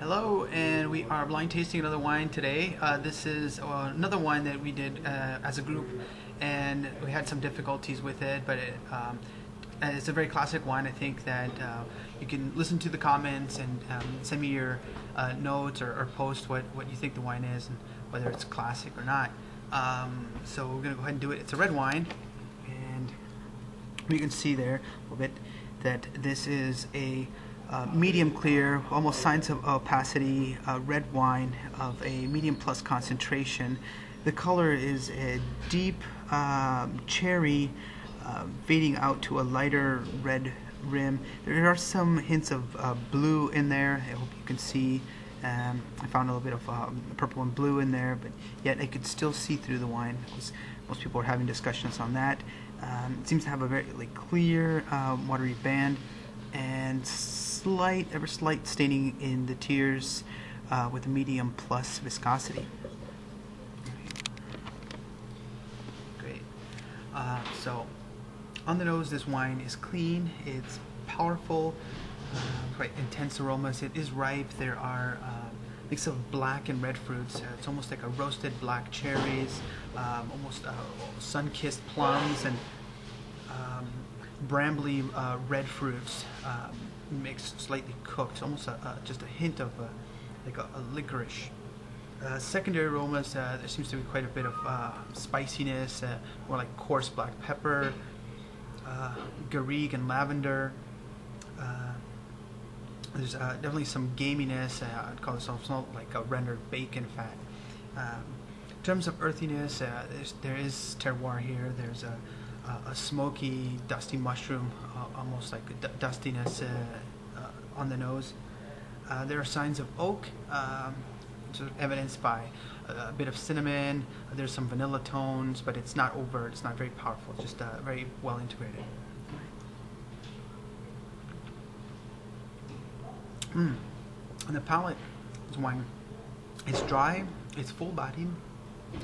Hello, and we are blind tasting another wine today. This is another wine that we did as a group, and we had some difficulties with it, but it's a very classic wine. I think that you can listen to the comments and send me your notes or post what you think the wine is and whether it's classic or not. So we're going to go ahead and do it. It's a red wine, and you can see there a little bit that this is a medium clear, almost signs of opacity, red wine of a medium plus concentration. The color is a deep cherry, fading out to a lighter red rim. There are some hints of blue in there. I hope you can see. I found a little bit of purple and blue in there, but yet I could still see through the wine. Most people are having discussions on that. It seems to have a very clear, watery band, and ever slight staining in the tears with a medium plus viscosity. Great. So on the nose, this wine is clean. It's powerful, quite intense aromas. It is ripe. There are a mix of black and red fruits. It's almost like a roasted black cherries, almost sun-kissed plums, and brambly red fruits mixed, slightly cooked, almost just a hint of like a licorice. Secondary aromas, there seems to be quite a bit of spiciness, more like coarse black pepper, garrigue and lavender. There's definitely some gaminess. I'd call this almost like a rendered bacon fat. In terms of earthiness, there is terroir here. There's a smoky, dusty mushroom, almost like a dustiness on the nose. There are signs of oak, sort of evidenced by a bit of cinnamon. There's some vanilla tones, but it's not overt. It's not very powerful. It's just very well integrated. On the palate, this wine, it's dry, it's full-bodied,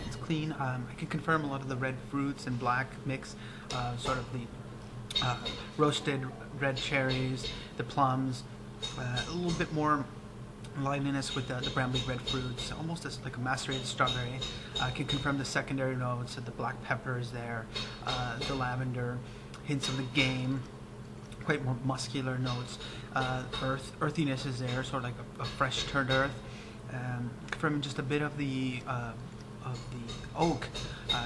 it's clean. I can confirm a lot of the red fruits and black mix, sort of the roasted red cherries, the plums, a little bit more liveliness with the brambly red fruits, almost as like a macerated strawberry. I can confirm the secondary notes, the black peppers there, the lavender, hints of the game, quite more muscular notes. Earthiness is there, sort of like a fresh turned earth. Confirming just a bit of the oak,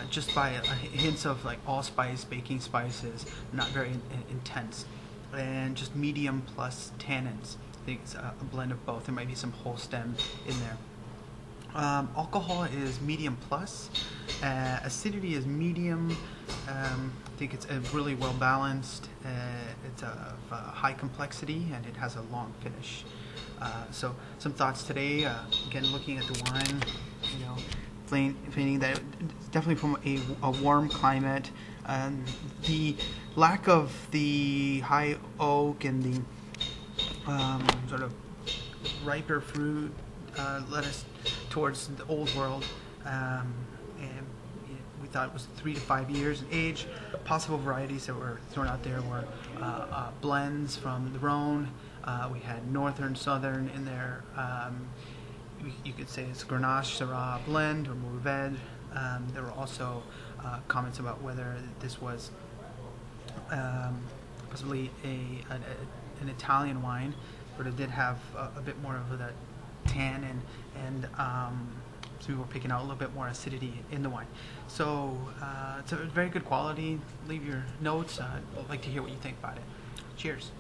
just by hints of like allspice, baking spices, not very intense, and just medium plus tannins. I think it's a blend of both. There might be some whole stem in there. Alcohol is medium plus. Acidity is medium. I think it's really well balanced. It's of high complexity, and it has a long finish. So some thoughts today. Again, looking at the wine, feeling that it's definitely from a warm climate. The lack of the high oak and the sort of riper fruit led us towards the old world, and we thought it was 3 to 5 years in age. Possible varieties that were thrown out there were blends from the Rhone. We had northern, southern in there. You could say it's Grenache, Syrah blend, or Mourvèdre. There were also comments about whether this was possibly an Italian wine, but it did have a bit more of that tannin, and so we were picking out a little bit more acidity in the wine. So it's a very good quality. Leave your notes. I'd like to hear what you think about it. Cheers.